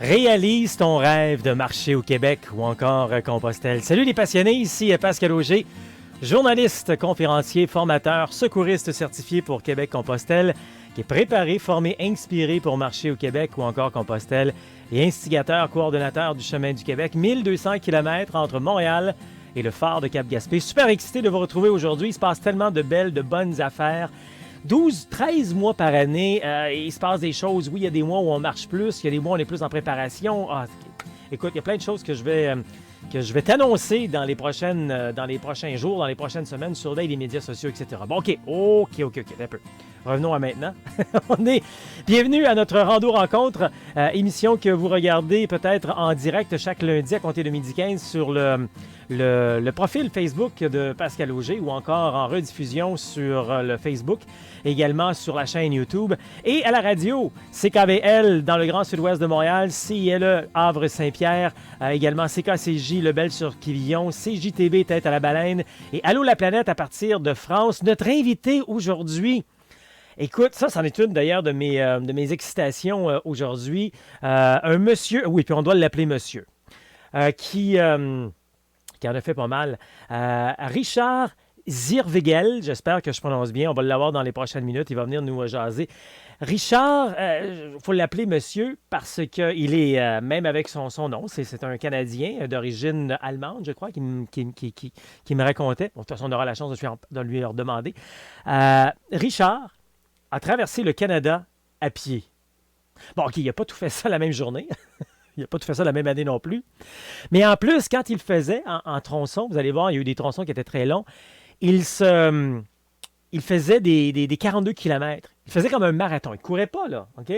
Réalise ton rêve de marcher au Québec ou encore Compostelle. Salut les passionnés, ici Pascal Auger, journaliste, conférencier, formateur, secouriste certifié pour Québec Compostelle, qui est préparé, formé, inspiré pour marcher au Québec ou encore Compostelle et instigateur, coordonnateur du chemin du Québec, 1200 km entre Montréal et le phare de Cap-Gaspé. Super excité de vous retrouver aujourd'hui. Il se passe tellement de belles, de bonnes affaires. 12, 13 mois par année, il se passe des choses. Oui, il y a des mois où on marche plus, il y a des mois où on est plus en préparation. Écoute, il y a plein de choses que je vais t'annoncer dans les prochains jours, dans les prochaines semaines, surveille les médias sociaux, etc. Bon, OK, un peu. Revenons à maintenant. Bienvenue à notre rando-rencontre, émission que vous regardez peut-être en direct chaque lundi à compter de 12h15 sur le profil Facebook de Pascal Auger ou encore en rediffusion sur le Facebook, également sur la chaîne YouTube et à la radio, CKVL dans le Grand Sud-Ouest de Montréal, CILE Havre-Saint-Pierre, également CKCJ Lebel-sur-Quivillon, CJTB Tête à la Baleine et Allô la planète à partir de France. Notre invité aujourd'hui, écoute, c'en est une d'ailleurs de mes excitations aujourd'hui, un monsieur, oui, puis on doit l'appeler monsieur, qui en a fait pas mal. Richard Ziervogel, j'espère que je prononce bien, on va l'avoir dans les prochaines minutes, il va venir nous jaser. Richard, il faut l'appeler monsieur parce qu'il est, même avec son nom, c'est un Canadien d'origine allemande, je crois, qui me racontait. Bon, de toute façon, on aura la chance de lui leur demander. Richard a traversé le Canada à pied. Bon, OK, il n'a pas tout fait ça la même journée. Il n'a pas tout fait ça la même année non plus. Mais en plus, quand il le faisait en tronçon, vous allez voir, il y a eu des tronçons qui étaient très longs, il faisait des 42 km. Il faisait comme un marathon. Il ne courait pas, là, OK?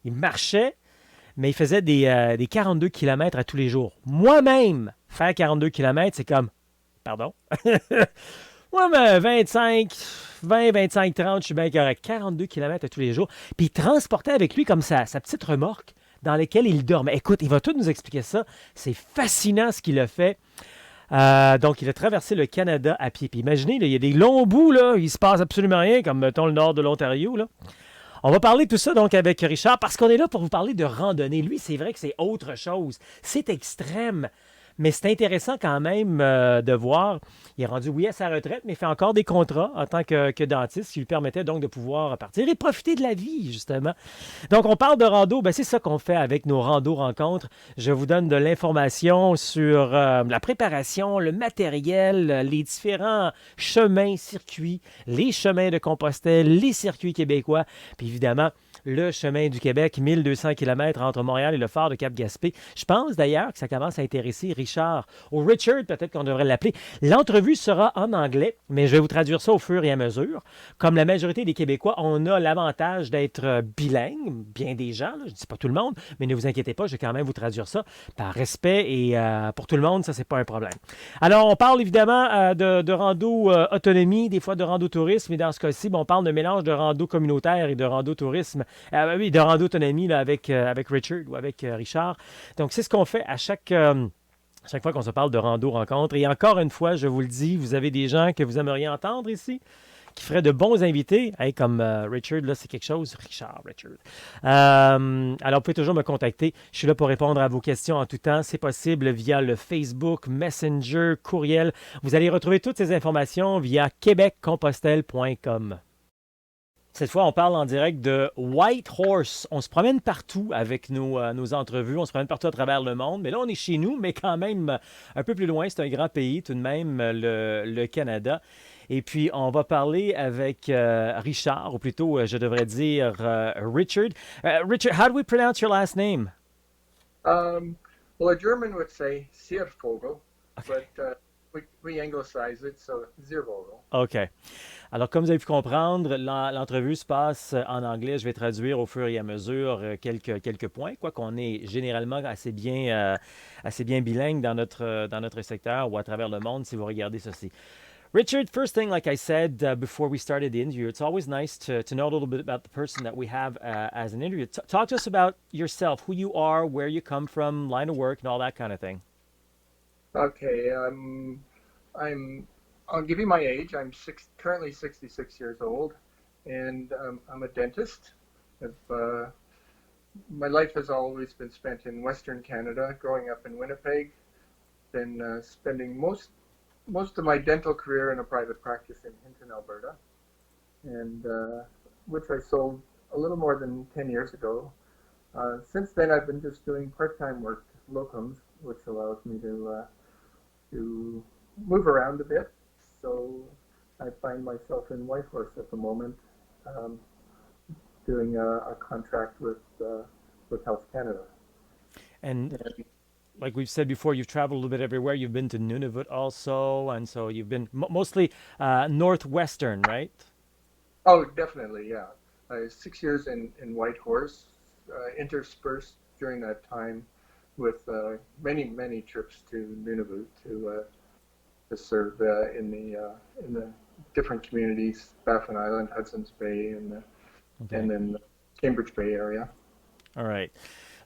Il marchait, mais il faisait des 42 km à tous les jours. Moi-même, faire 42 km, c'est comme... Pardon? Moi, mais 25, 30, je suis bien correct. 42 km à tous les jours. Puis il transportait avec lui comme sa petite remorque dans laquelle il dormait. Écoute, il va tout nous expliquer ça. C'est fascinant ce qu'il a fait. Donc, il a traversé le Canada à pied. Puis imaginez, là, il y a des longs bouts, là, il ne se passe absolument rien, comme mettons le nord de l'Ontario, là. On va parler de tout ça donc avec Richard, parce qu'on est là pour vous parler de randonnée. Lui, c'est vrai que c'est autre chose. C'est extrême. Mais c'est intéressant quand même de voir. Il est rendu, oui, à sa retraite, mais il fait encore des contrats en tant que dentiste qui lui permettait donc de pouvoir partir et profiter de la vie, justement. Donc, on parle de rando. Ben, c'est ça qu'on fait avec nos rando-rencontres. Je vous donne de l'information sur la préparation, le matériel, les différents chemins, circuits, les chemins de Compostelle, les circuits québécois, puis évidemment, le chemin du Québec, 1200 km entre Montréal et le phare de Cap-Gaspé. Je pense d'ailleurs que ça commence à intéresser Richard, ou Richard, peut-être qu'on devrait l'appeler. L'entrevue sera en anglais, mais je vais vous traduire ça au fur et à mesure. Comme la majorité des Québécois, on a l'avantage d'être bilingue, bien des gens, là, je ne dis pas tout le monde, mais ne vous inquiétez pas, je vais quand même vous traduire ça par respect et pour tout le monde, ça, c'est pas un problème. Alors, on parle évidemment de rando autonomie, des fois de rando tourisme, et dans ce cas-ci, on parle de mélange de rando communautaire et de rando tourisme. Oui, de rando autonomie là, avec Richard ou avec Richard. Donc, c'est ce qu'on fait à chaque fois qu'on se parle de rando-rencontre. Et encore une fois, je vous le dis, vous avez des gens que vous aimeriez entendre ici, qui feraient de bons invités, hey, comme Richard, là, c'est quelque chose. Richard. Alors, vous pouvez toujours me contacter. Je suis là pour répondre à vos questions en tout temps. C'est possible via le Facebook, Messenger, courriel. Vous allez retrouver toutes ces informations via québeccompostelle.com. Cette fois, on parle en direct de White Horse. On se promène partout avec nos entrevues. On se promène partout à travers le monde. Mais là, on est chez nous, mais quand même un peu plus loin. C'est un grand pays, tout de même, le Canada. Et puis, on va parler avec Richard, ou plutôt, je devrais dire Richard. Richard, how do we pronounce your last name? Well, a German would say Ziervogel, Okay. but we anglicize it, so Ziervogel. OK. Alors, comme vous avez pu comprendre, l'entrevue se passe en anglais. Je vais traduire au fur et à mesure quelques points, quoi qu'on est généralement assez bien bilingue dans notre secteur ou à travers le monde si vous regardez ceci. Richard, first thing, like I said before we started the interview, it's always nice to know a little bit about the person that we have as an interview. Talk to us about yourself, who you are, where you come from, line of work, and all that kind of thing. Okay, I'll give you my age. Currently 66 years old, and I'm a dentist. I've my life has always been spent in Western Canada, growing up in Winnipeg, then spending most of my dental career in a private practice in Hinton, Alberta, and which I sold a little more than 10 years ago. Since then, I've been just doing part-time work, locums, which allows me to move around a bit. So I find myself in Whitehorse at the moment, um, doing a contract with Health Canada. And And, like we've said before, you've traveled a little bit everywhere. You've been to Nunavut also, and so you've been mostly northwestern, right? oh, definitely, yeah. 6 years in Whitehorse, interspersed during that time with many trips to Nunavut to serve in the different communities, Baffin Island, Hudson's Bay, Okay. and then the Cambridge Bay area. All right.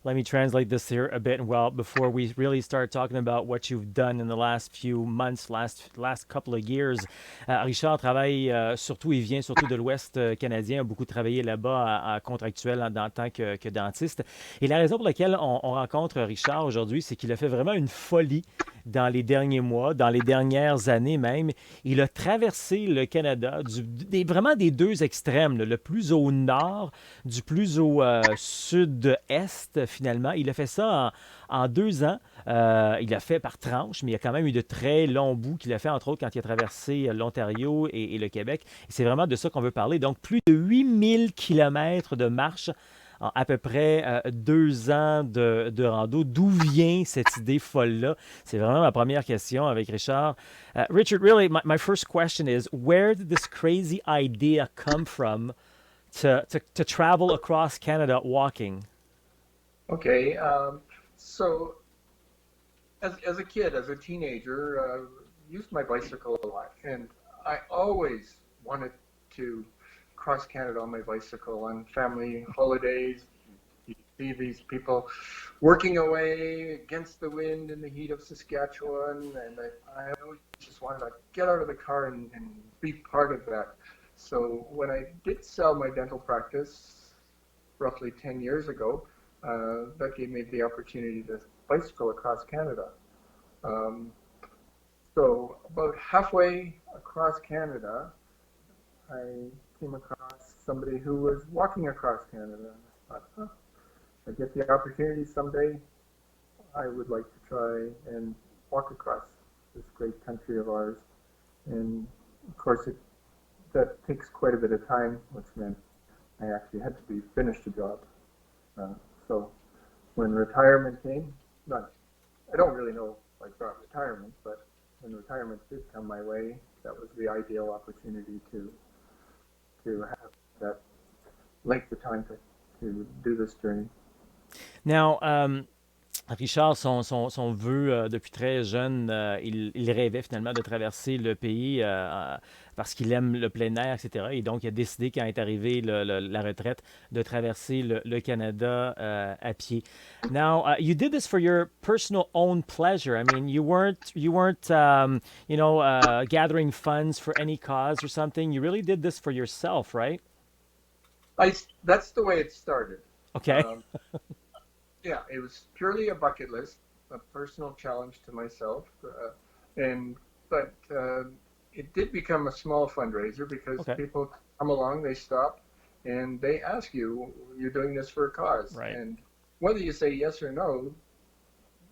Let me translate this here a bit. Well, before we really start talking about what you've done in the last few months, last couple of years, Richard travaille surtout, il vient surtout de l'Ouest canadien, a beaucoup travaillé là-bas à contractuel en tant que dentiste. Et la raison pour laquelle on rencontre Richard aujourd'hui, c'est qu'il a fait vraiment une folie dans les derniers mois, dans les dernières années même. Il a traversé le Canada, vraiment des deux extrêmes, le plus au nord, du plus au sud-est finalement. Il a fait ça en 2 ans. Il l'a fait par tranche, mais il y a quand même eu de très longs bouts qu'il a fait, entre autres quand il a traversé l'Ontario et le Québec. C'est vraiment de ça qu'on veut parler. Donc, plus de 8000 kilomètres de marche en à peu près 2 ans de rando. D'où vient cette idée folle-là? C'est vraiment ma première question avec Richard. Richard, really, my first question is, where did this crazy idea come from to travel across Canada walking? Okay, so as a kid, as a teenager, used my bicycle a lot, and I always wanted to cross Canada on my bicycle on family holidays. You see these people working away against the wind in the heat of Saskatchewan, and I always just wanted to get out of the car and be part of that. So when I did sell my dental practice roughly 10 years ago, that gave me the opportunity to bicycle across Canada. Um, so about halfway across Canada, I came across somebody who was walking across Canada. I thought, huh, if I get the opportunity someday, I would like to try and walk across this great country of ours. And of course, that takes quite a bit of time, which meant I actually had to be finished a job. Uh, so when retirement came, not, I don't really know if I got retirement, but when retirement did come my way, that was the ideal opportunity to have that length of time to do this journey. Now, Richard, son vœu depuis très jeune, il rêvait finalement de traverser le pays parce qu'il aime le plein air, etc. Et donc, il a décidé, quand est arrivée la retraite, de traverser le Canada à pied. Now, you did this for your personal own pleasure. I mean, you weren't gathering funds for any cause or something. You really did this for yourself, right? That's the way it started. Okay. Um, yeah, it was purely a bucket list, a personal challenge to myself, and but it did become a small fundraiser because Okay. people come along, they stop, and they ask you, "You're doing this for a cause," Right. and whether you say yes or no,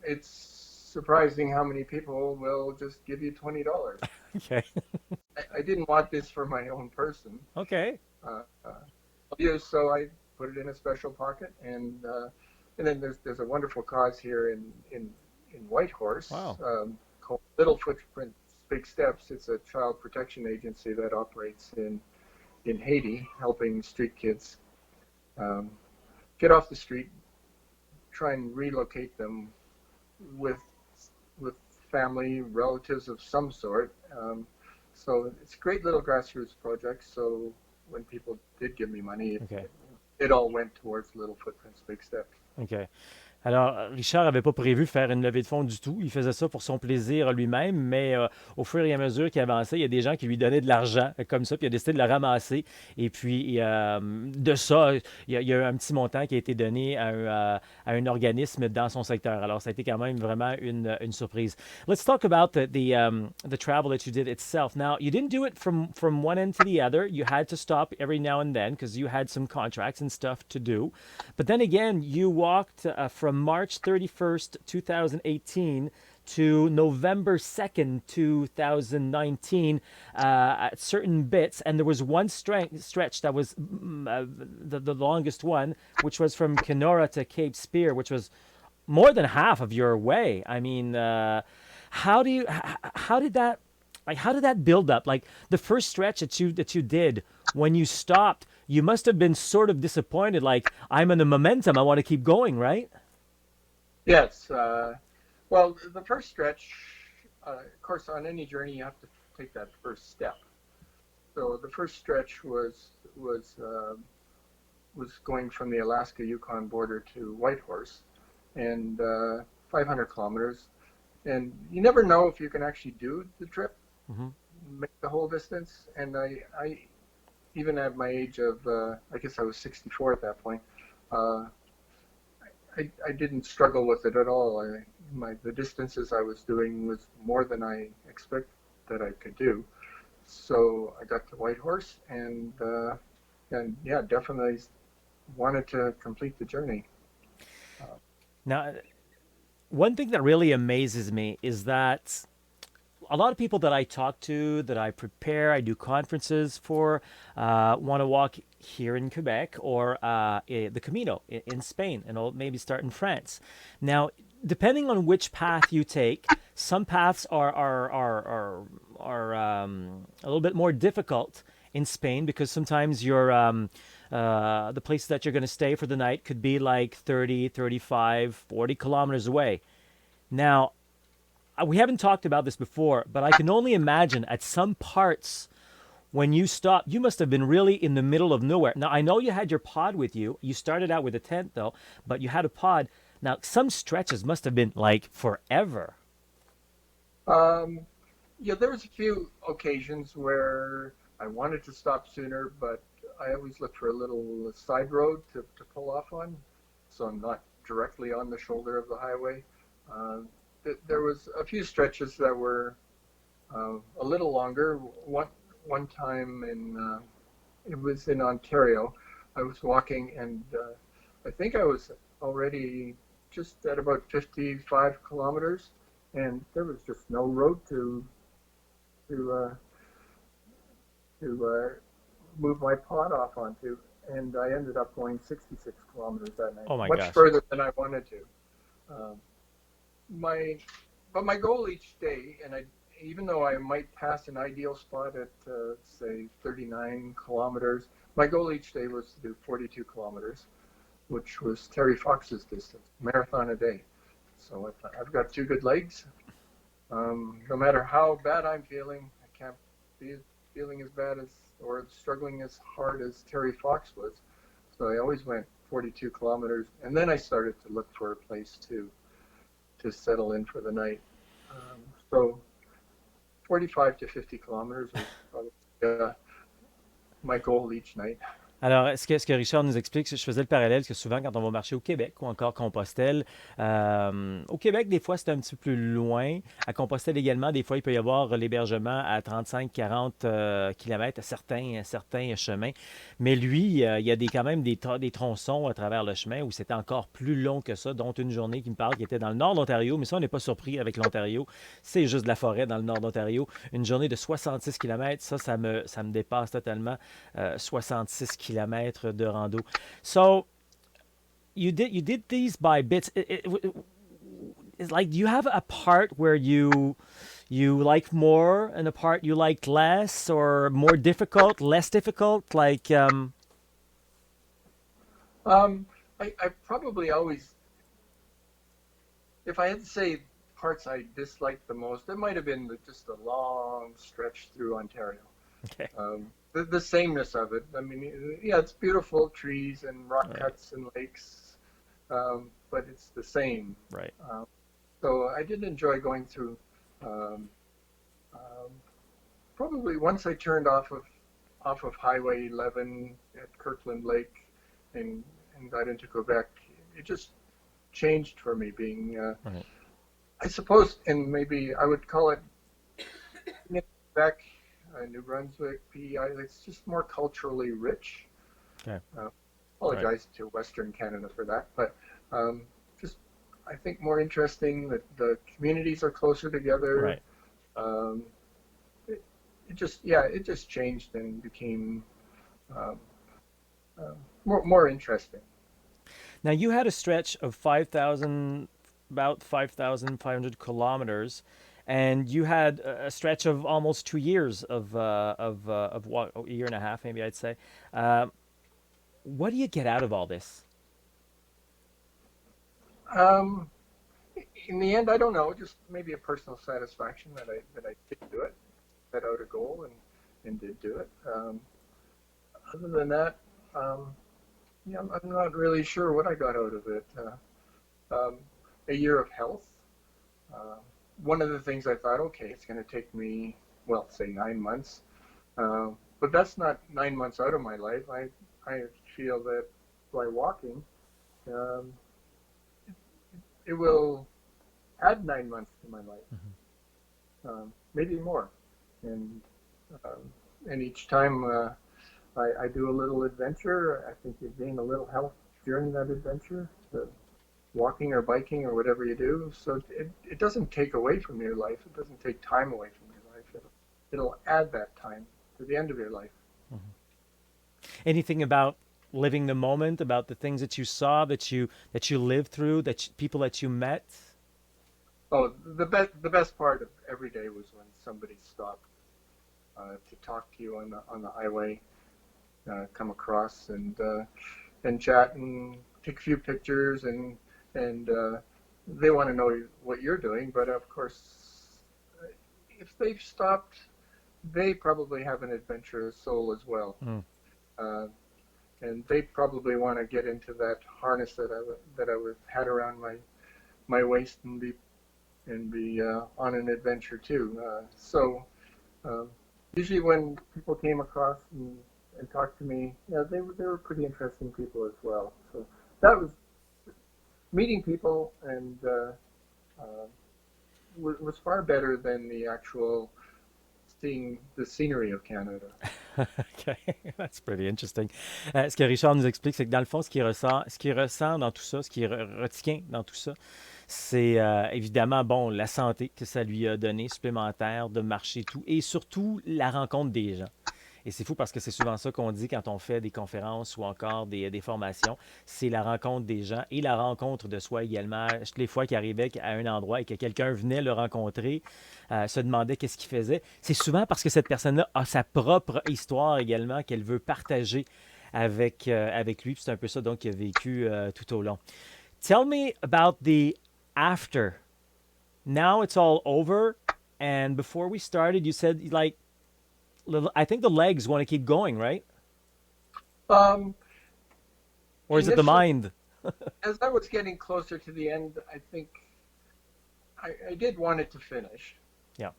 it's surprising how many people will just give you $20. Okay. I didn't want this for my own person, Okay. uh, so I put it in a special pocket, and then there's a wonderful cause here in Whitehorse Wow. called Little Footprints, Big Steps. It's a child protection agency that operates in Haiti, helping street kids um, get off the street, try and relocate them with with family, relatives of some sort. So it's a great little grassroots project. So when people did give me money, Okay. it all went towards Little Footprints, Big Steps. OK. Alors, Richard n'avait pas prévu faire une levée de fonds du tout. Il faisait ça pour son plaisir lui-même, mais au fur et à mesure qu'il avançait, il y a des gens qui lui donnaient de l'argent comme ça, puis il a décidé de le ramasser. Et puis, de ça, il y a eu un petit montant qui a été donné à un organisme dans son secteur. Alors, ça a été quand même vraiment une surprise. Let's talk about the travel that you did itself. Now, you didn't do it from one end to the other. You had to stop every now and then because you had some contracts and stuff to do. But then again, you walked from March 31st, 2018 to November 2nd, 2019 at certain bits. And there was one stretch that was the longest one, which was from Kenora to Cape Spear, which was more than half of your way. I mean, how did that how did that build up? Like the first stretch that you did when you stopped, you must have been sort of disappointed. Like I'm in a momentum, I want to keep going, right? Yes. Well, the first stretch, of course, on any journey, you have to take that first step. So the first stretch was going from the Alaska Yukon border to Whitehorse, and 500 kilometers. And you never know if you can actually do the trip, Mm-hmm. make the whole distance. And I even at my age of, I guess I was 64 at that point, uh, I didn't struggle with it at all. The distances I was doing was more than I expected that I could do. So I got to Whitehorse, and yeah, definitely wanted to complete the journey. Now, one thing that really amazes me is that a lot of people that I talk to, that I prepare, I do conferences for, want to walk here in Quebec or the Camino in Spain, and I'll maybe start in France. Now, depending on which path you take, some paths are a little bit more difficult in Spain because sometimes the places that you're going to stay for the night could be like 30, 35, 40 kilometers away. Now, we haven't talked about this before, but I can only imagine at some parts when you stopped, you must have been really in the middle of nowhere. Now, I know you had your pod with you. You started out with a tent, though, but you had a pod. Now, some stretches must have been like forever. Um, yeah, there was a few occasions where I wanted to stop sooner, but I always look for a little side road to pull off on, so I'm not directly on the shoulder of the highway. Uh, there was a few stretches that were a little longer. One time it was in Ontario. I was walking, and I think I was already just at about 55 kilometers, and there was just no road to move my pod off onto, and I ended up going 66 kilometers that night, Oh my much gosh. further than I wanted to. Um, my but my goal each day, and even though I might pass an ideal spot at say 39 kilometers, my goal each day was to do 42 kilometers, which was Terry Fox's distance, marathon a day. So I've got two good legs. No matter how bad I'm feeling, I can't be feeling as bad as or struggling as hard as Terry Fox was. So I always went 42 kilometers, and then I started to look for a place to settle in for the night. So 45 to 50 kilometers was probably my goal each night. Alors, ce que Richard nous explique, c'est que je faisais le parallèle que souvent, quand on va marcher au Québec ou encore Compostelle, au Québec, des fois, c'est un petit peu plus loin. À Compostelle également, des fois, il peut y avoir l'hébergement à 35-40 km à certains chemins. Mais lui, il y a quand même des tronçons à travers le chemin où c'était encore plus long que ça, dont une journée qui me parle qui était dans le nord de l'Ontario. Mais ça, on n'est pas surpris avec l'Ontario. C'est juste de la forêt dans le nord d'Ontario. Une journée de 66 km, ça me dépasse totalement. 66 kilomètres de rando. So you did these by bits. It's like, do you have a part where you like more and a part you like less, or more difficult, less difficult? Um, I probably always, if I had to say parts I disliked the most, it might have been just a long stretch through Ontario. Okay. The sameness of it. I mean, yeah, it's beautiful trees and rock Right. cuts and lakes. Um, but it's the same. Right. So I did enjoy going through. Um, um, Probably once I turned off of Highway 11 at Kirkland Lake and got into Quebec, it just changed for me. Being, Right. I suppose, and maybe I would call it Quebec, New Brunswick, PEI. It's just more culturally rich. Okay. Right. Apologize to Western Canada for that, but just I think more interesting. That the communities are closer together. Right. Um, it just changed and became um, more interesting. Now you had a stretch of 5,000, about 5,500 kilometers, and you had a stretch of almost 2 years of what, a year and a half, maybe I'd say. Um, what do you get out of all this? Um, in the end, I don't know. Just maybe a personal satisfaction that I did do it, set out a goal and did do it. Other than that, um, yeah, I'm not really sure what I got out of it. Um, a year of health. Uh, One of the things I thought, okay, it's going to take me, well, say 9 months, but that's not 9 months out of my life. I feel that by walking, um, it will add 9 months to my life, maybe more, and um, and each time I do a little adventure, I think you gain a little health during that adventure. The walking or biking or whatever you do. So it doesn't take away from your life. It doesn't take time away from your life. It'll add that time to the end of your life. Anything about living the moment, about the things that you saw, that you lived through, people that you met? Oh, the best part of every day was when somebody stopped to talk to you on the highway, come across and chat and take a few pictures and they want to know what you're doing. But of course, if they've stopped, they probably have an adventurous soul as well. Mm. Uh, and they probably want to get into that harness that I had around my waist and be on an adventure too. So um, usually when people came across and talked to me, yeah, they were pretty interesting people as well. So that was meeting people and was far better than the actual seeing the scenery of Canada. OK, that's pretty interesting. Ce que Richard nous explique, c'est que dans le fond, ce qu'il ressent dans tout ça, ce qui retient dans tout ça, c'est évidemment, bon, la santé que ça lui a donné supplémentaire, de marcher tout, et surtout la rencontre des gens. Et c'est fou parce que c'est souvent ça qu'on dit quand on fait des conférences ou encore des formations. C'est la rencontre des gens et la rencontre de soi également. Toutes les fois qu'il arrivait à un endroit et que quelqu'un venait le rencontrer, se demandait qu'est-ce qu'il faisait, c'est souvent parce que cette personne-là a sa propre histoire également qu'elle veut partager avec lui. Puis c'est un peu ça donc qu'il a vécu tout au long. Tell me about the after. Now it's all over. And before we started, you said like, I think the legs want to keep going, right? Um, Or is it the Initially, mind? as I was getting closer to the end, I think I did want it to finish. Yeah.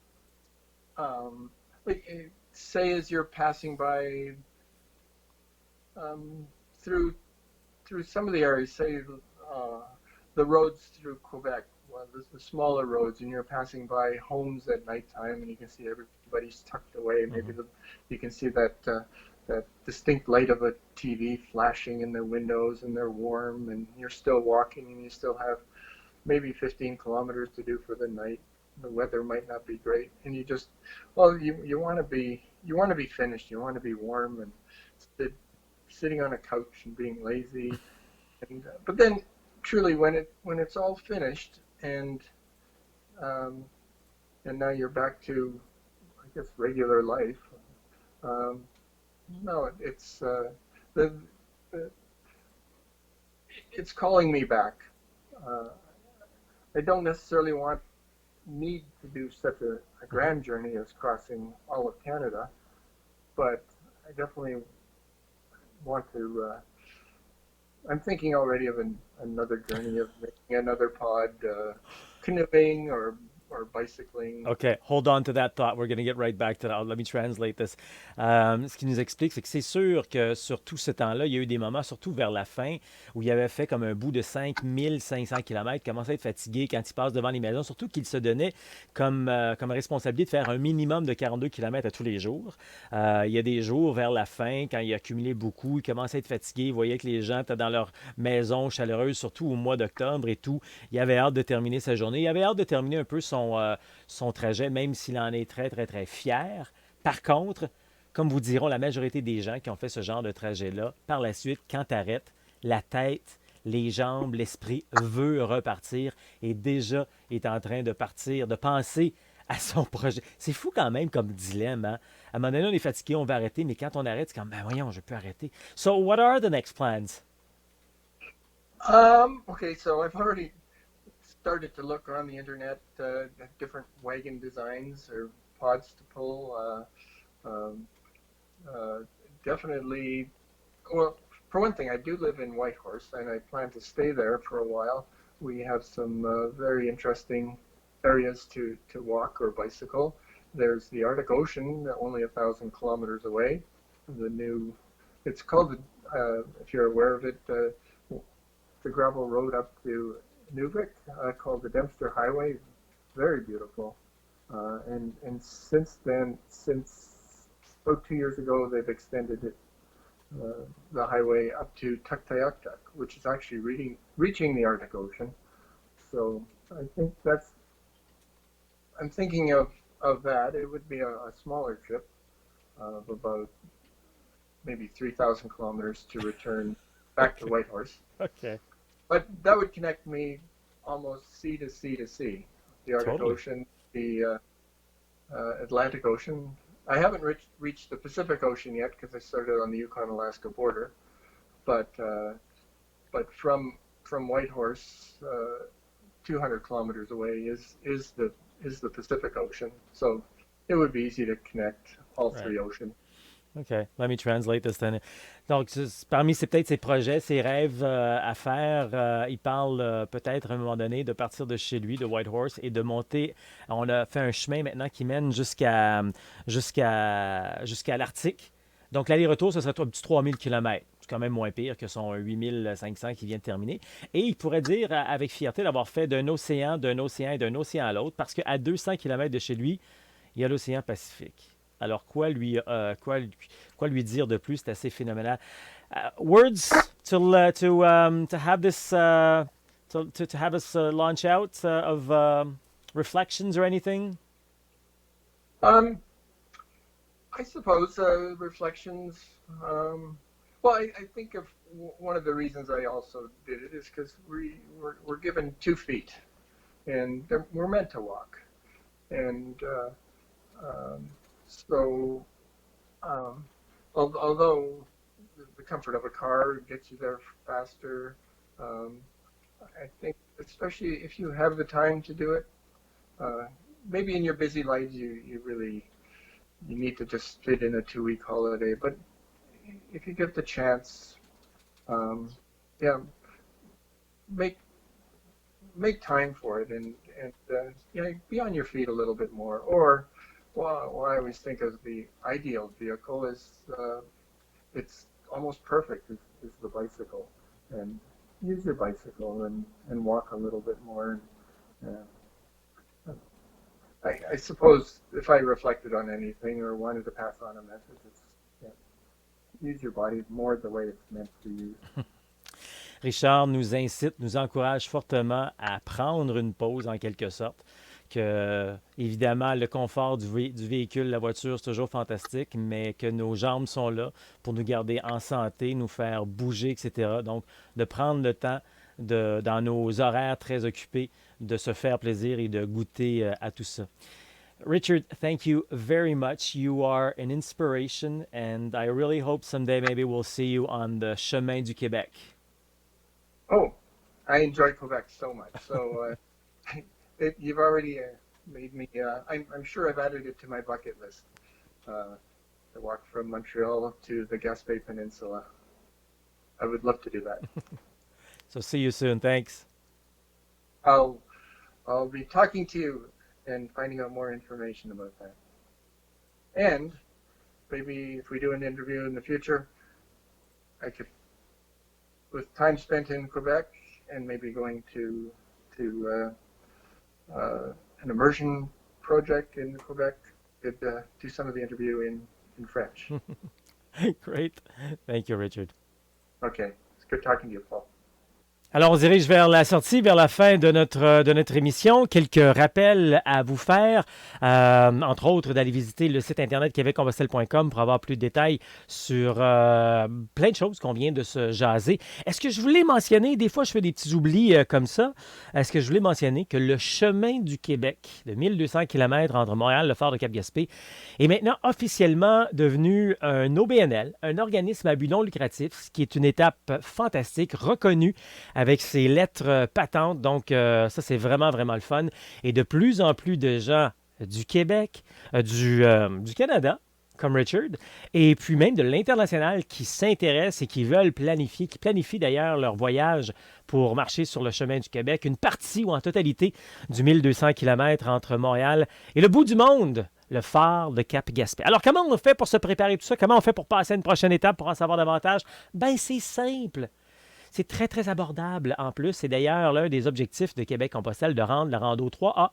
Like, say as you're passing by um, through some of the areas, say uh, the roads through Quebec, well, there's the smaller roads, and you're passing by homes at nighttime, and you can see everybody's tucked away. Maybe Mm-hmm. you can see that distinct light of a TV flashing in their windows, and they're warm, and you're still walking, and you still have maybe 15 kilometers to do for the night. The weather might not be great, and you want to be finished. You want to be warm and sitting on a couch and being lazy. But then, truly, when it's all finished and um, and now you're back to, I guess, regular life. Um, no, the, the it's calling me back. Uh, I don't necessarily need to do such a grand journey as crossing all of Canada, but I definitely want to I'm thinking already of another journey of making another pod, canoeing or bicycling. OK, hold on to that thought. We're going to get right back to that. Let me translate this. Ce qui nous explique, c'est que c'est sûr que sur tout ce temps-là, il y a eu des moments, surtout vers la fin, où il avait fait comme un bout de 5500 km, commençait à être fatigué quand il passe devant les maisons, surtout qu'il se donnait comme responsabilité de faire un minimum de 42 km à tous les jours. Il y a des jours vers la fin, quand il accumulait beaucoup, il commençait à être fatigué, il voyait que les gens étaient dans leur maison chaleureuse, surtout au mois d'octobre et tout. Il avait hâte de terminer sa journée. Il avait hâte de terminer un peu son trajet, même s'il en est très, très, très fier. Par contre, comme vous diront la majorité des gens qui ont fait ce genre de trajet-là, par la suite, quand tu arrêtes, la tête, les jambes, l'esprit veut repartir et déjà est en train de partir, de penser à son projet. C'est fou quand même comme dilemme. Hein? À un moment donné, on est fatigué, on va arrêter, mais quand on arrête, c'est comme, ben voyons, je peux arrêter. So, what are the next plans? Okay, so I've already started to look on the internet at different wagon designs or pods to pull. Uh, Definitely, well, for one thing, I do live in Whitehorse and I plan to stay there for a while. We have some very interesting areas to walk or bicycle. There's the Arctic Ocean, only 1,000 kilometers away. The new, it's called, if you're aware of it, the gravel road up to Nuvik, called the Dempster Highway. Very beautiful. And since then, since about 2 years ago, they've extended it, the highway up to Tuktoyaktuk, which is actually reaching the Arctic Ocean. So I think I'm thinking of that. It would be a smaller trip of about maybe 3,000 kilometers to return back to Okay. Whitehorse. Okay. But that would connect me almost sea to sea to sea. The Arctic Totally. Ocean, the Atlantic Ocean. I haven't reached the Pacific Ocean yet because I started on the Yukon-Alaska border. But from Whitehorse, 200 kilometers away is the Pacific Ocean. So it would be easy to connect all Right. three oceans. OK. Let me translate this then. Donc, parmi peut-être ses projets, ses rêves à faire, il parle peut-être à un moment donné de partir de chez lui, de Whitehorse, et de monter. On a fait un chemin maintenant qui mène jusqu'à l'Arctique. Donc, l'aller-retour, ce serait un petit 3 000 km. C'est quand même moins pire que son 8 500 qui vient de terminer. Et il pourrait dire avec fierté d'avoir fait d'un océan et d'un océan à l'autre, parce qu'à 200 km de chez lui, il y a l'océan Pacifique. Alors, quoi lui dire de plus? C'est assez phénoménal. Words to have this to have us launch out of reflections or anything? Um, I suppose reflections. Well, I think of one of the reasons I also did it is because we're given 2 feet, and we're meant to walk, and um, so um, although the comfort of a car gets you there faster, um, I think especially if you have the time to do it, uh, maybe in your busy life you really you need to just fit in a 2 week holiday, but if you get the chance, um, yeah, make make time for it and be on your feet a little bit more. Or, well, what I always think of the ideal vehicle is it's almost perfect is the bicycle, and use your bicycle and walk a little bit more. I suppose if I reflected on anything or wanted to pass on a message, it's yeah, use your body more the way it's meant to be used. Richard nous incite, nous encourage fortement à prendre une pause en quelque sorte. Que, évidemment, le confort du véhicule, la voiture, c'est toujours fantastique, mais que nos jambes sont là pour nous garder en santé, nous faire bouger, etc. Donc, de prendre le temps dans nos horaires très occupés, de se faire plaisir et de goûter à tout ça. Richard, thank you very much. You are an inspiration, and I really hope someday maybe we'll see you on the chemin du Québec. Oh, I enjoy Quebec so much. So you've already made me. I'm sure I've added it to my bucket list. To walk from Montreal to the Gaspé Peninsula. I would love to do that. So see you soon. Thanks. I'll be talking to you and finding out more information about that. And maybe if we do an interview in the future, I could, with time spent in Quebec and maybe going to an immersion project in Quebec, could do some of the interview in French. Great. Thank you, Richard. Okay. It's good talking to you, Paul. Alors, on se dirige vers la sortie, vers la fin de notre émission. Quelques rappels à vous faire, entre autres d'aller visiter le site internet québeccompostelle.com pour avoir plus de détails sur plein de choses qu'on vient de se jaser. Est-ce que je voulais mentionner, des fois je fais des petits oublis comme ça, est-ce que je voulais mentionner que le chemin du Québec de 1200 km entre Montréal et le phare de Cap-Gaspé est maintenant officiellement devenu un OBNL, un organisme à but non lucratif, ce qui est une étape fantastique, reconnue avec ses lettres patentes. Donc, ça, c'est vraiment, vraiment le fun. Et de plus en plus de gens du Québec, du Canada, comme Richard, et puis même de l'international qui s'intéressent et qui veulent planifier, qui planifient d'ailleurs leur voyage pour marcher sur le chemin du Québec, une partie ou en totalité du 1200 km entre Montréal et le bout du monde, le phare de Cap-Gaspé. Alors, comment on fait pour se préparer tout ça? Comment on fait pour passer à une prochaine étape, pour en savoir davantage? Ben, c'est simple. C'est très, très abordable en plus. C'est d'ailleurs l'un des objectifs de Québec Compostelle de rendre la rando 3A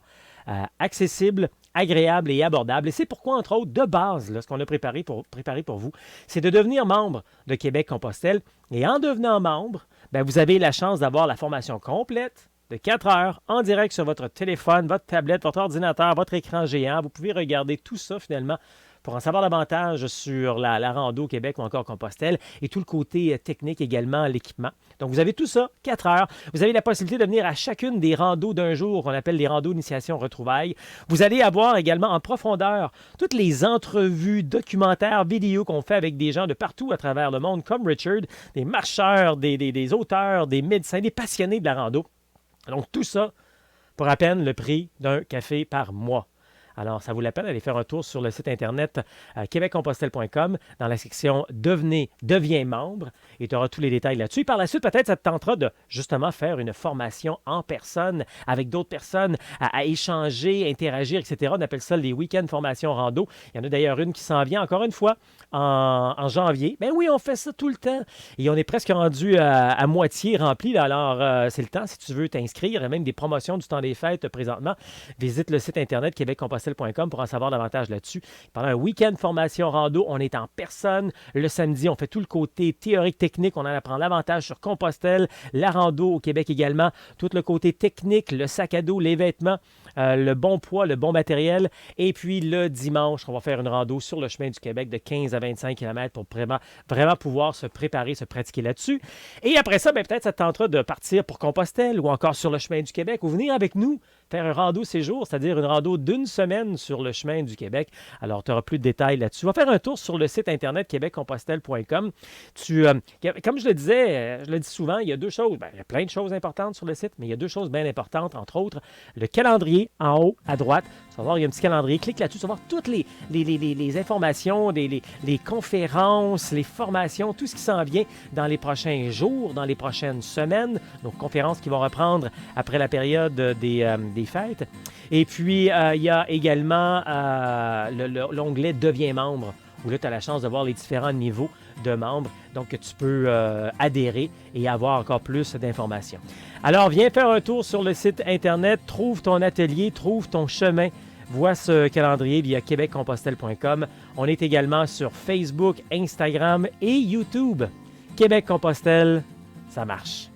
accessible, agréable et abordable. Et c'est pourquoi, entre autres, de base, là, ce qu'on a préparé pour vous, c'est de devenir membre de Québec Compostelle. Et en devenant membre, ben, vous avez la chance d'avoir la formation complète de 4 heures en direct sur votre téléphone, votre tablette, votre ordinateur, votre écran géant. Vous pouvez regarder tout ça finalement pour en savoir davantage sur la rando Québec ou encore Compostelle et tout le côté technique également, l'équipement. Donc, vous avez tout ça, 4 heures. Vous avez la possibilité de venir à chacune des randos d'un jour qu'on appelle les randos initiation retrouvailles. Vous allez avoir également en profondeur toutes les entrevues, documentaires, vidéos qu'on fait avec des gens de partout à travers le monde, comme Richard, des marcheurs, des auteurs, des médecins, des passionnés de la rando. Donc, tout ça pour à peine le prix d'un café par mois. Alors, ça vaut la peine d'aller faire un tour sur le site internet québeccompostelle.com dans la section Deviens membre et tu auras tous les détails là-dessus. Par la suite, peut-être, ça te tentera de justement faire une formation en personne avec d'autres personnes, à échanger, interagir, etc. On appelle ça les week-ends formation rando. Il y en a d'ailleurs une qui s'en vient encore une fois en janvier. Ben oui, on fait ça tout le temps. Et on est presque rendu à moitié rempli. Là. Alors, c'est le temps si tu veux t'inscrire. Il y a même des promotions du temps des fêtes présentement. Visite le site internet québeccompostelle.com pour en savoir davantage là-dessus. Pendant un week-end formation rando, on est en personne. Le samedi, on fait tout le côté théorique, technique. On en apprend davantage sur Compostelle, la rando au Québec également. Tout le côté technique, le sac à dos, les vêtements, le bon poids, le bon matériel. Et puis le dimanche, on va faire une rando sur le chemin du Québec de 15 à 25 km pour vraiment pouvoir se préparer, se pratiquer là-dessus. Et après ça, ben, peut-être ça te tentera de partir pour Compostelle ou encore sur le chemin du Québec ou venir avec nous faire un rando séjour, c'est-à-dire une rando d'une semaine sur le chemin du Québec. Alors, tu auras plus de détails là-dessus. Va faire un tour sur le site internet québeccompostelle.com. Comme je le disais, je le dis souvent, il y a deux choses. Ben, il y a plein de choses importantes sur le site, mais il y a deux choses bien importantes, entre autres, le calendrier en haut à droite. Tu vas voir, il y a un petit calendrier. Clique là-dessus, tu vas voir toutes les informations, les conférences, les formations, tout ce qui s'en vient dans les prochains jours, dans les prochaines semaines. Donc, conférences qui vont reprendre après la période des fêtes. Et puis, il y a également l'onglet « Deviens membre » où là, tu as la chance de voir les différents niveaux de membres. Donc, tu peux adhérer et avoir encore plus d'informations. Alors, viens faire un tour sur le site Internet, trouve ton atelier, trouve ton chemin. Vois ce calendrier via québeccompostelle.com. On est également sur Facebook, Instagram et YouTube. Québec Compostelle, ça marche.